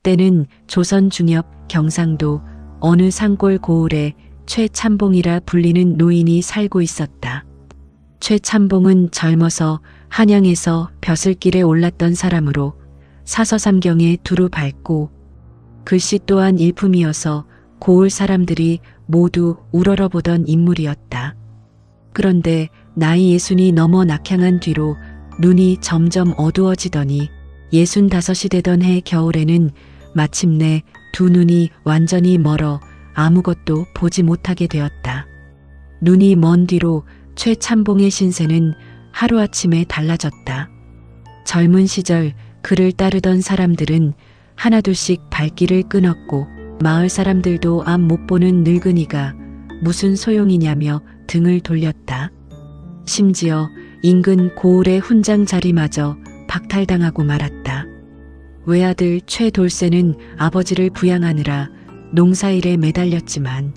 때는 조선 중엽 경상도 어느 산골 고을에 최참봉이라 불리는 노인이 살고 있었다. 최참봉은 젊어서 한양에서 벼슬길에 올랐던 사람으로 사서삼경에 두루 밟고 글씨 또한 일품이어서 고을 사람들이 모두 우러러보던 인물이었다. 그런데 나이 60이 넘어 낙향한 뒤로 눈이 점점 어두워지더니 65이 되던 해 겨울에는 마침내 두 눈이 완전히 멀어 아무것도 보지 못하게 되었다. 눈이 먼 뒤로 최참봉의 신세는 하루아침에 달라졌다. 젊은 시절 그를 따르던 사람들은 하나둘씩 발길을 끊었고 마을 사람들도 앞 못 보는 늙은이가 무슨 소용이냐며 등을 돌렸다. 심지어 인근 고을의 훈장 자리마저 박탈당하고 말았다. 외아들 최돌쇠는 아버지를 부양하느라 농사일에 매달렸지만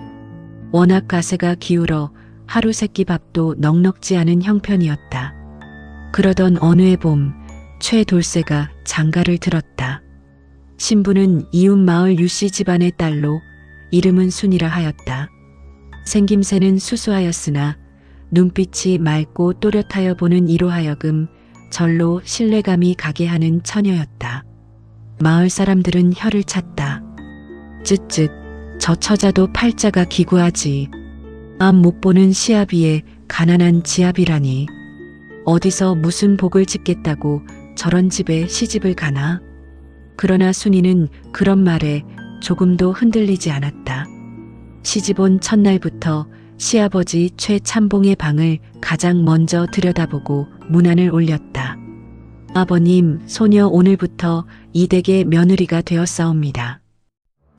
워낙 가세가 기울어 하루 세끼 밥도 넉넉지 않은 형편이었다. 그러던 어느 해 봄 최돌쇠가 장가를 들었다. 신부는 이웃 마을 유씨 집안의 딸로 이름은 순이라 하였다. 생김새는 수수하였으나 눈빛이 맑고 또렷하여 보는 이로 하여금 절로 신뢰감이 가게 하는 처녀였다. 마을 사람들은 혀를 찼다. 쯧쯧, 저 처자도 팔자가 기구하지. 앞 못 보는 시아비에 가난한 지아비라니. 어디서 무슨 복을 짓겠다고 저런 집에 시집을 가나? 그러나 순이는 그런 말에 조금도 흔들리지 않았다. 시집 온 첫날부터 시아버지 최참봉의 방을 가장 먼저 들여다보고 문안을 올렸다. 아버님, 소녀 오늘부터 이 댁의 며느리가 되었사옵니다.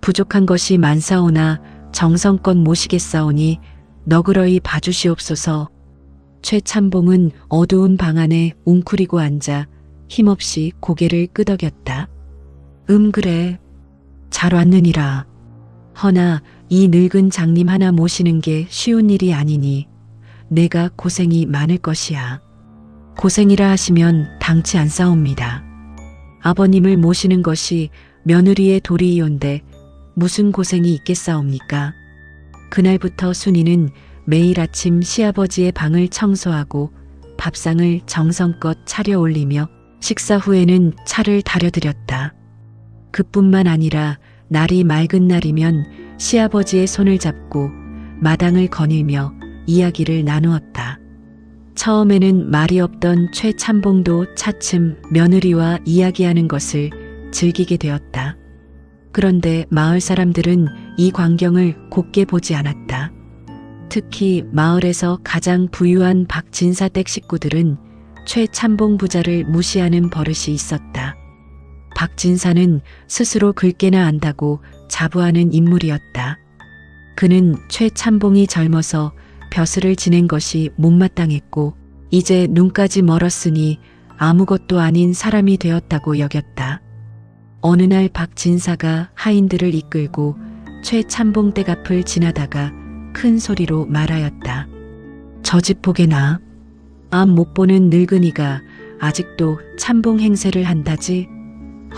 부족한 것이 많사오나 정성껏 모시겠사오니 너그러이 봐주시옵소서. 최참봉은 어두운 방 안에 웅크리고 앉아 힘없이 고개를 끄덕였다. 그래. 잘 왔느니라. 허나 이 늙은 장님 하나 모시는 게 쉬운 일이 아니니 내가 고생이 많을 것이야. 고생이라 하시면 당치 않사옵니다. 아버님을 모시는 것이 며느리의 도리이온데 무슨 고생이 있겠사옵니까? 그날부터 순이는 매일 아침 시아버지의 방을 청소하고 밥상을 정성껏 차려 올리며 식사 후에는 차를 다려드렸다. 그뿐만 아니라 날이 맑은 날이면 시아버지의 손을 잡고 마당을 거닐며 이야기를 나누었다. 처음에는 말이 없던 최참봉도 차츰 며느리와 이야기하는 것을 즐기게 되었다. 그런데 마을 사람들은 이 광경을 곱게 보지 않았다. 특히 마을에서 가장 부유한 박진사 댁 식구들은 최참봉 부자를 무시하는 버릇이 있었다. 박진사는 스스로 글깨나 안다고 자부하는 인물이었다. 그는 최참봉이 젊어서 벼슬을 지낸 것이 못마땅했고 이제 눈까지 멀었으니 아무것도 아닌 사람이 되었다고 여겼다. 어느 날 박진사가 하인들을 이끌고 최참봉 댁 앞을 지나다가 큰 소리로 말하였다. 저 집 보게나. 앞 못 보는 늙은이가 아직도 참봉 행세를 한다지.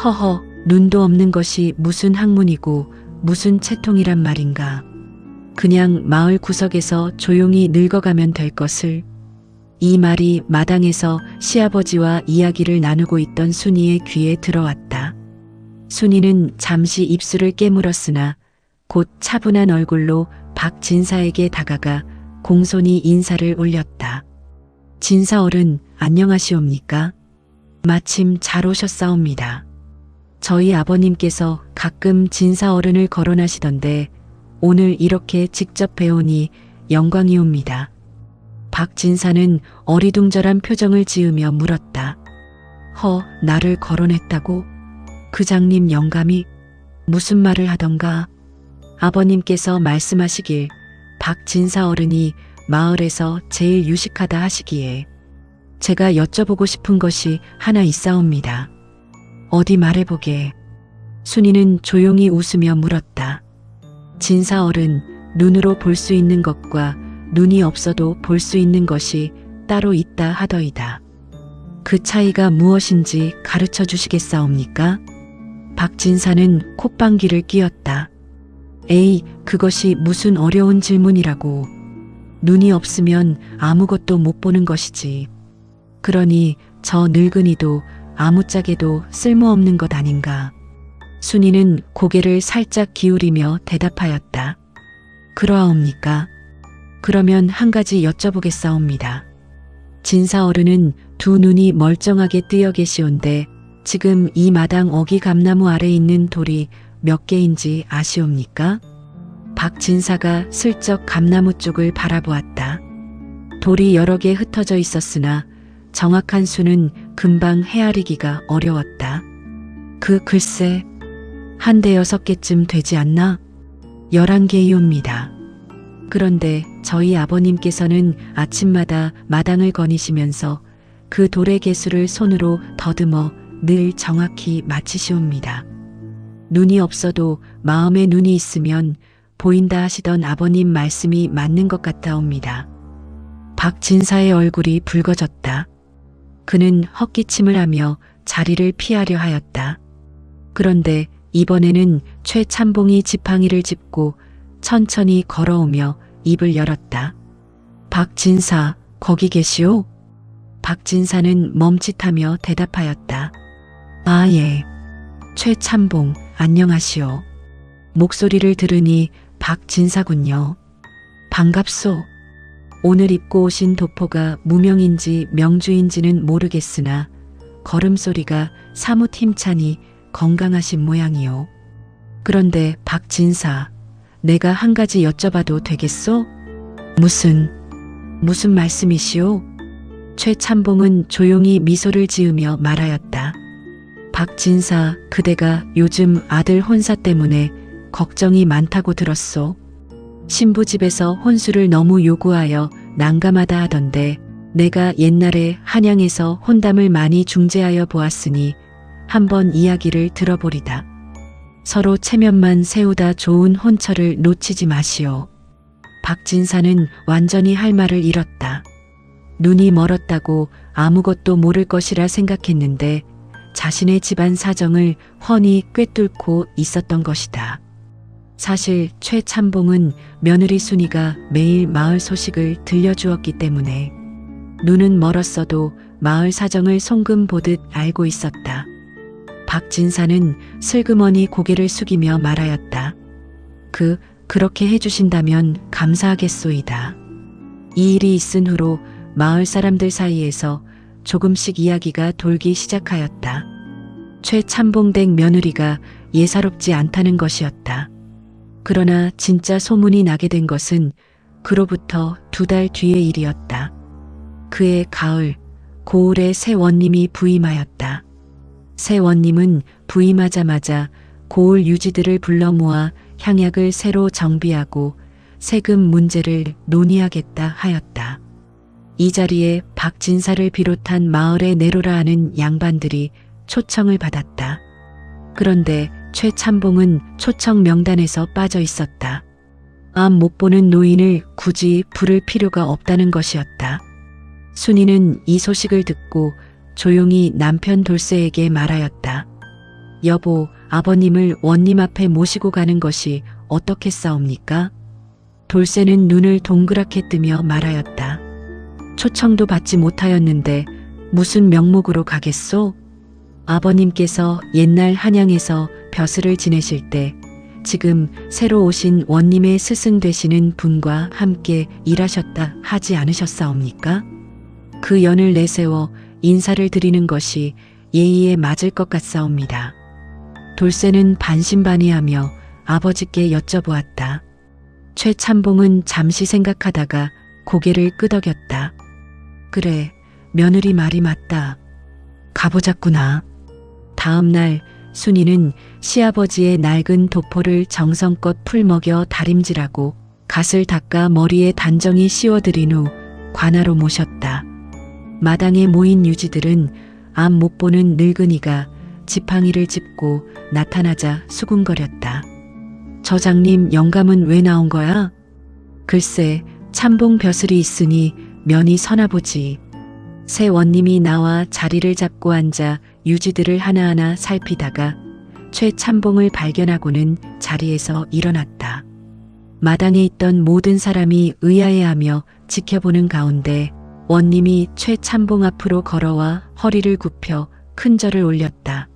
허허, 눈도 없는 것이 무슨 학문이고 무슨 채통이란 말인가. 그냥 마을 구석에서 조용히 늙어가면 될 것을. 이 말이 마당에서 시아버지와 이야기를 나누고 있던 순이의 귀에 들어왔다. 순이는 잠시 입술을 깨물었으나 곧 차분한 얼굴로 박진사에게 다가가 공손히 인사를 올렸다. 진사 어른, 안녕하시옵니까? 마침 잘 오셨사옵니다. 저희 아버님께서 가끔 진사 어른을 거론하시던데 오늘 이렇게 직접 뵈오니 영광이옵니다. 박진사는 어리둥절한 표정을 지으며 물었다. 나를 거론했다고? 그 장님 영감이 무슨 말을 하던가? 아버님께서 말씀하시길 박진사 어른이 마을에서 제일 유식하다 하시기에 제가 여쭤보고 싶은 것이 하나 있사옵니다. 어디 말해보게. 순이는 조용히 웃으며 물었다. 진사 어른, 눈으로 볼 수 있는 것과 눈이 없어도 볼 수 있는 것이 따로 있다 하더이다. 그 차이가 무엇인지 가르쳐 주시겠사옵니까? 박진사는 콧방귀를 뀌었다. 에이, 그것이 무슨 어려운 질문이라고. 눈이 없으면 아무것도 못 보는 것이지. 그러니 저 늙은이도 아무짝에도 쓸모없는 것 아닌가. 순이는 고개를 살짝 기울이며 대답하였다. 그러하옵니까? 그러면 한 가지 여쭤보겠사옵니다. 진사 어른은 두 눈이 멀쩡하게 뜨여 계시온데 지금 이 마당 어기 감나무 아래 있는 돌이 몇 개인지 아시옵니까? 박진사가 슬쩍 감나무 쪽을 바라보았다. 돌이 여러 개 흩어져 있었으나 정확한 수는 금방 헤아리기가 어려웠다. 글쎄, 한 대여섯 개쯤 되지 않나? 11개이옵니다. 그런데 저희 아버님께서는 아침마다 마당을 거니시면서 그 돌의 개수를 손으로 더듬어 늘 정확히 맞히시옵니다. 눈이 없어도 마음에 눈이 있으면 보인다 하시던 아버님 말씀이 맞는 것 같아옵니다. 박진사의 얼굴이 붉어졌다. 그는 헛기침을 하며 자리를 피하려 하였다. 그런데 이번에는 최참봉이 지팡이를 짚고 천천히 걸어오며 입을 열었다. 박진사, 거기 계시오? 박진사는 멈칫하며 대답하였다. 아, 예. 최참봉, 안녕하시오. 목소리를 들으니 박진사군요. 반갑소. 오늘 입고 오신 도포가 무명인지 명주인지는 모르겠으나 걸음소리가 사뭇 힘차니 건강하신 모양이요. 그런데 박진사, 내가 한 가지 여쭤봐도 되겠소? 무슨 말씀이시오? 최참봉은 조용히 미소를 지으며 말하였다. 박진사, 그대가 요즘 아들 혼사 때문에 걱정이 많다고 들었소. 신부 집에서 혼수를 너무 요구하여 난감하다 하던데 내가 옛날에 한양에서 혼담을 많이 중재하여 보았으니 한번 이야기를 들어보리다. 서로 체면만 세우다 좋은 혼처를 놓치지 마시오. 박진사는 완전히 할 말을 잃었다. 눈이 멀었다고 아무것도 모를 것이라 생각했는데 자신의 집안 사정을 훤히 꿰뚫고 있었던 것이다. 사실 최참봉은 며느리 순이가 매일 마을 소식을 들려주었기 때문에 눈은 멀었어도 마을 사정을 송금 보듯 알고 있었다. 박진사는 슬그머니 고개를 숙이며 말하였다. 그렇게 해주신다면 감사하겠소이다. 이 일이 있은 후로 마을 사람들 사이에서 조금씩 이야기가 돌기 시작하였다. 최참봉댁 며느리가 예사롭지 않다는 것이었다. 그러나 진짜 소문이 나게 된 것은 그로부터 2달 뒤의 일이었다. 그해 가을, 고을에 새 원님이 부임하였다. 새 원님은 부임하자마자 고을 유지들을 불러 모아 향약을 새로 정비하고 세금 문제를 논의하겠다 하였다. 이 자리에 박진사를 비롯한 마을의 내로라 하는 양반들이 초청을 받았다. 그런데 최참봉은 초청 명단에서 빠져 있었다. 앞 못 보는 노인을 굳이 부를 필요가 없다는 것이었다. 순이는 이 소식을 듣고 조용히 남편 돌쇠에게 말하였다. 여보, 아버님을 원님 앞에 모시고 가는 것이 어떻겠사옵니까? 돌쇠는 눈을 동그랗게 뜨며 말하였다. 초청도 받지 못하였는데 무슨 명목으로 가겠소? 아버님께서 옛날 한양에서 벼슬을 지내실 때 지금 새로 오신 원님의 스승 되시는 분과 함께 일하셨다 하지 않으셨사옵니까? 그 연을 내세워 인사를 드리는 것이 예의에 맞을 것 같사옵니다. 돌쇠는 반신반의하며 아버지께 여쭤보았다. 최참봉은 잠시 생각하다가 고개를 끄덕였다. 그래, 며느리 말이 맞다. 가보자꾸나. 다음 날 순이는 시아버지의 낡은 도포를 정성껏 풀먹여 다림질하고 갓을 닦아 머리에 단정히 씌워드린 후 관하로 모셨다. 마당에 모인 유지들은 앞 못 보는 늙은이가 지팡이를 짚고 나타나자 수군거렸다. 저장님, 영감은 왜 나온 거야? 글쎄, 참봉 벼슬이 있으니 면이 서나보지. 새 원님이 나와 자리를 잡고 앉아 유지들을 하나하나 살피다가 최참봉을 발견하고는 자리에서 일어났다. 마당에 있던 모든 사람이 의아해하며 지켜보는 가운데 원님이 최참봉 앞으로 걸어와 허리를 굽혀 큰 절을 올렸다.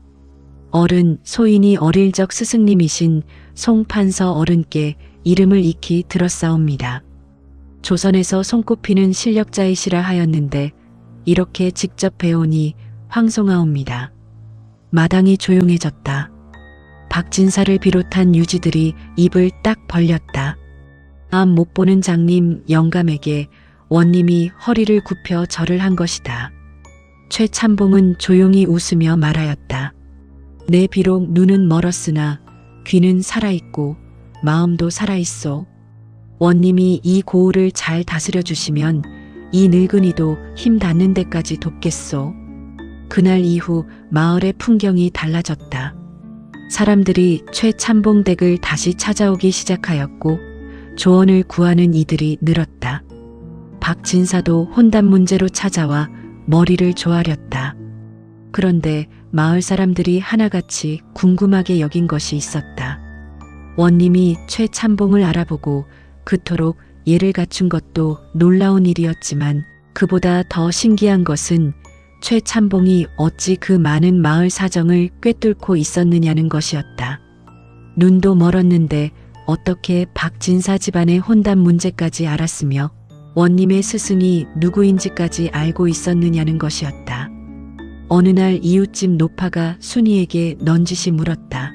어른 소인이 어릴 적 스승님이신 송판서 어른께 이름을 익히 들었사옵니다. 조선에서 손꼽히는 실력자이시라 하였는데 이렇게 직접 배우니 황송하옵니다. 마당이 조용해졌다. 박진사를 비롯한 유지들이 입을 딱 벌렸다. 앞 못 보는 장님 영감에게 원님이 허리를 굽혀 절을 한 것이다. 최참봉은 조용히 웃으며 말하였다. 내 비록 눈은 멀었으나 귀는 살아있고 마음도 살아있소. 원님이 이 고을을 잘 다스려 주시면 이 늙은이도 힘 닿는 데까지 돕겠소. 그날 이후 마을의 풍경이 달라졌다. 사람들이 최참봉 댁을 다시 찾아오기 시작하였고 조언을 구하는 이들이 늘었다. 박진사도 혼담 문제로 찾아와 머리를 조아렸다. 그런데 마을 사람들이 하나같이 궁금하게 여긴 것이 있었다. 원님이 최참봉을 알아보고 그토록 예를 갖춘 것도 놀라운 일이었지만 그보다 더 신기한 것은 최참봉이 어찌 그 많은 마을 사정을 꿰뚫고 있었느냐는 것이었다. 눈도 멀었는데 어떻게 박진사 집안의 혼담 문제까지 알았으며 원님의 스승이 누구인지까지 알고 있었느냐는 것이었다. 어느 날 이웃집 노파가 순이에게 넌지시 물었다.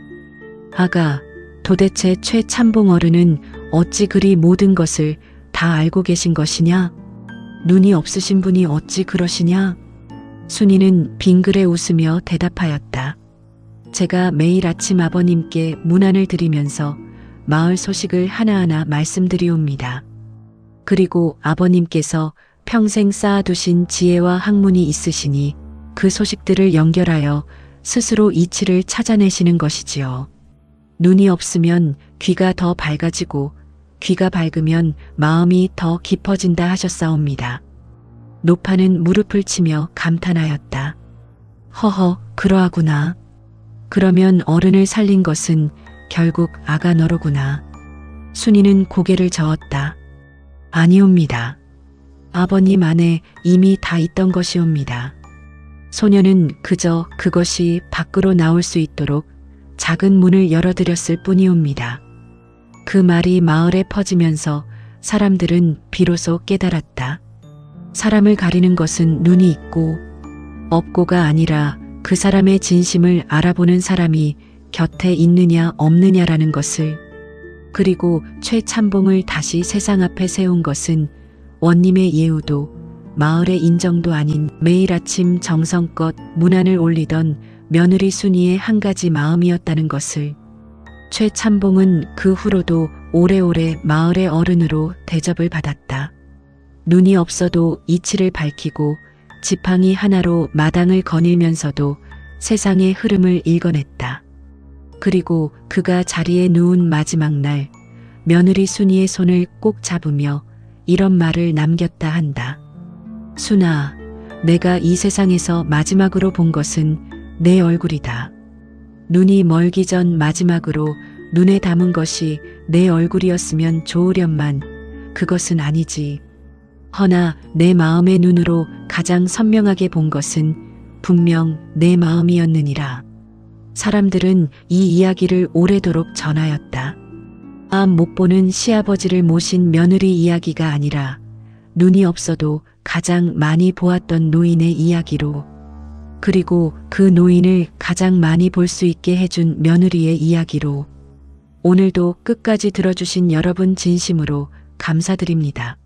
아가, 도대체 최참봉 어른은 어찌 그리 모든 것을 다 알고 계신 것이냐? 눈이 없으신 분이 어찌 그러시냐? 순이는 빙그레 웃으며 대답하였다. 제가 매일 아침 아버님께 문안을 드리면서 마을 소식을 하나하나 말씀드리옵니다. 그리고 아버님께서 평생 쌓아두신 지혜와 학문이 있으시니 그 소식들을 연결하여 스스로 이치를 찾아내시는 것이지요. 눈이 없으면 귀가 더 밝아지고 귀가 밝으면 마음이 더 깊어진다 하셨사옵니다. 노파는 무릎을 치며 감탄하였다. 허허, 그러하구나. 그러면 어른을 살린 것은 결국 아가 너로구나. 순이는 고개를 저었다. 아니옵니다. 아버님 안에 이미 다 있던 것이옵니다. 소녀는 그저 그것이 밖으로 나올 수 있도록 작은 문을 열어드렸을 뿐이옵니다. 그 말이 마을에 퍼지면서 사람들은 비로소 깨달았다. 사람을 가리는 것은 눈이 있고 없고가 아니라 그 사람의 진심을 알아보는 사람이 곁에 있느냐 없느냐라는 것을. 그리고 최참봉을 다시 세상 앞에 세운 것은 원님의 예우도 마을의 인정도 아닌 매일 아침 정성껏 문안을 올리던 며느리 순이의 한 가지 마음이었다는 것을. 최참봉은 그 후로도 오래오래 마을의 어른으로 대접을 받았다. 눈이 없어도 이치를 밝히고 지팡이 하나로 마당을 거닐면서도 세상의 흐름을 읽어냈다. 그리고 그가 자리에 누운 마지막 날 며느리 순이의 손을 꼭 잡으며 이런 말을 남겼다 한다. 순아, 내가 이 세상에서 마지막으로 본 것은 내 얼굴이다. 눈이 멀기 전 마지막으로 눈에 담은 것이 내 얼굴이었으면 좋으련만 그것은 아니지. 허나 내 마음의 눈으로 가장 선명하게 본 것은 분명 내 마음이었느니라. 사람들은 이 이야기를 오래도록 전하였다. 앞 못 보는 시아버지를 모신 며느리 이야기가 아니라 눈이 없어도 가장 많이 보았던 노인의 이야기로, 그리고 그 노인을 가장 많이 볼 수 있게 해준 며느리의 이야기로. 오늘도 끝까지 들어주신 여러분 진심으로 감사드립니다.